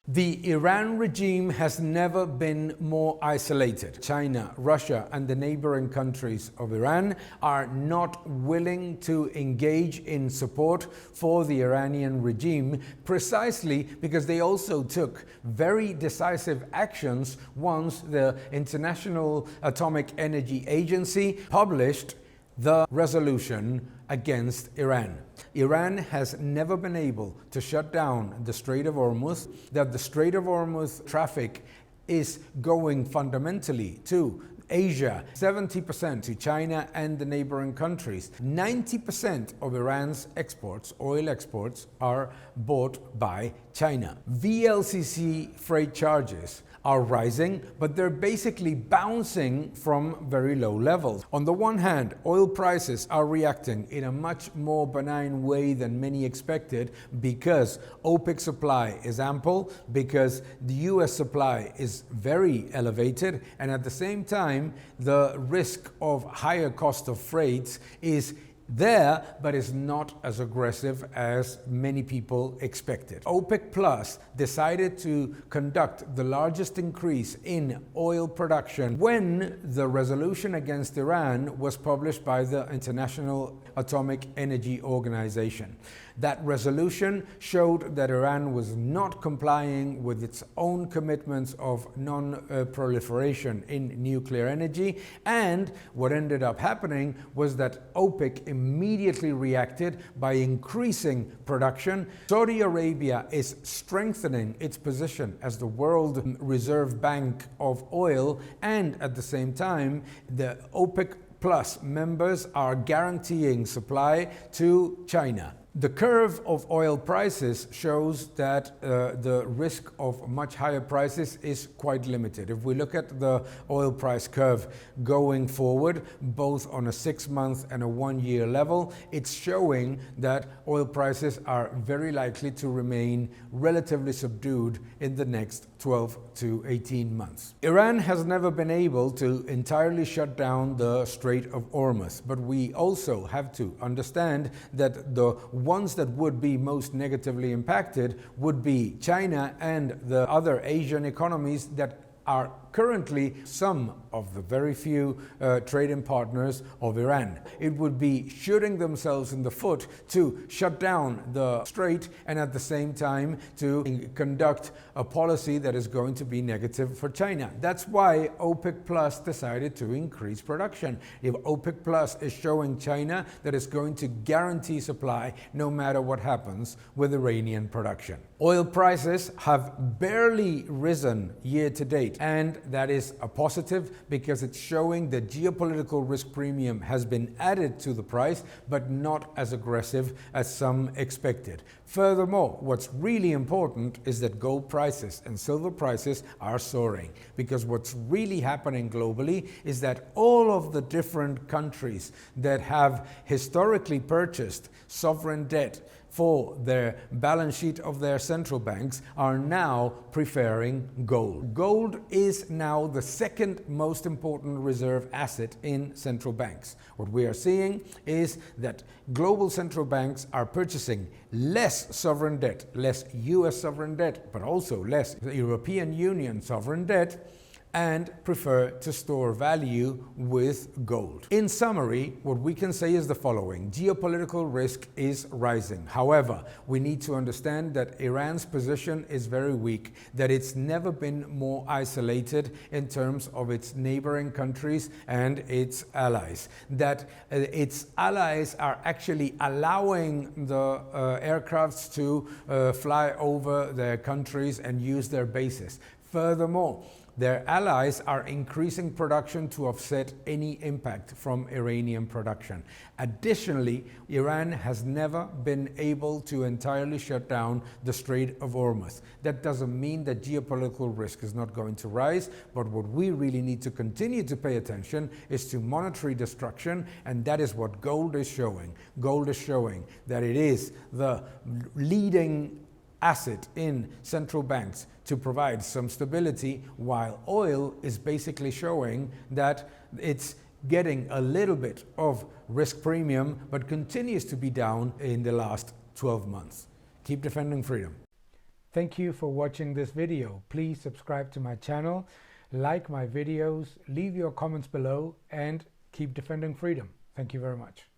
The Iran regime has never been more isolated. China, Russia, and the neighboring countries of Iran are not willing to engage in support for the Iranian regime precisely because they also took very decisive actions once the International Atomic Energy Agency published the resolution against Iran. Iran has never been able to shut down the Strait of Hormuz. That the Strait of Hormuz traffic is going fundamentally to Asia, 70% to China and the neighboring countries. 90% of Iran's exports, oil exports, are bought by China. VLCC freight charges are rising, but they're basically bouncing from very low levels. On the one hand, oil prices are reacting in a much more benign way than many expected because OPEC supply is ample, because the US supply is very elevated, and at the same time, the risk of higher cost of freights is there, but is not as aggressive as many people expected. OPEC Plus decided to conduct the largest increase in oil production when the resolution against Iran was published by the International Atomic Energy Organization. That resolution showed that Iran was not complying with its own commitments of non-proliferation in nuclear energy, and what ended up happening was that OPEC immediately reacted by increasing production. Saudi Arabia is strengthening its position as the world reserve bank of oil, and at the same time, the OPEC Plus members are guaranteeing supply to China. The curve of oil prices shows that the risk of much higher prices is quite limited. If we look at the oil price curve going forward, both on a 6-month and a 1-year level, it's showing that oil prices are very likely to remain relatively subdued in the next 12 to 18 months. Iran has never been able to entirely shut down the Strait of Hormuz, but we also have to understand that the ones that would be most negatively impacted would be China and the other Asian economies that are currently some of the very few trading partners of Iran. It would be shooting themselves in the foot to shut down the strait and at the same time to conduct a policy that is going to be negative for China. That's why OPEC Plus decided to increase production. If OPEC Plus is showing China that it's going to guarantee supply no matter what happens with Iranian production. Oil prices have barely risen year to date, and that is a positive because it's showing the geopolitical risk premium has been added to the price, but not as aggressive as some expected. Furthermore, what's really important is that gold prices and silver prices are soaring, because what's really happening globally is that all of the different countries that have historically purchased sovereign debt for their balance sheet of their central banks are now preferring gold. Gold is now the second most important reserve asset in central banks. What we are seeing is that global central banks are purchasing less sovereign debt, less US sovereign debt, but also less European Union sovereign debt, and prefer to store value with gold. In summary, what we can say is the following: geopolitical risk is rising. However, we need to understand that Iran's position is very weak, that it's never been more isolated in terms of its neighboring countries and its allies, that its allies are actually allowing the aircrafts to fly over their countries and use their bases. Furthermore, their allies are increasing production to offset any impact from Iranian production. Additionally, Iran has never been able to entirely shut down the Strait of Hormuz. That doesn't mean that geopolitical risk is not going to rise, but what we really need to continue to pay attention is to monetary destruction, and that is what gold is showing. Gold is showing that it is the leading asset in central banks to provide some stability, while oil is basically showing that it's getting a little bit of risk premium, but continues to be down in the last 12 months. Keep defending freedom. Thank you for watching this video. Please subscribe to my channel, like my videos, leave your comments below, and keep defending freedom. Thank you very much.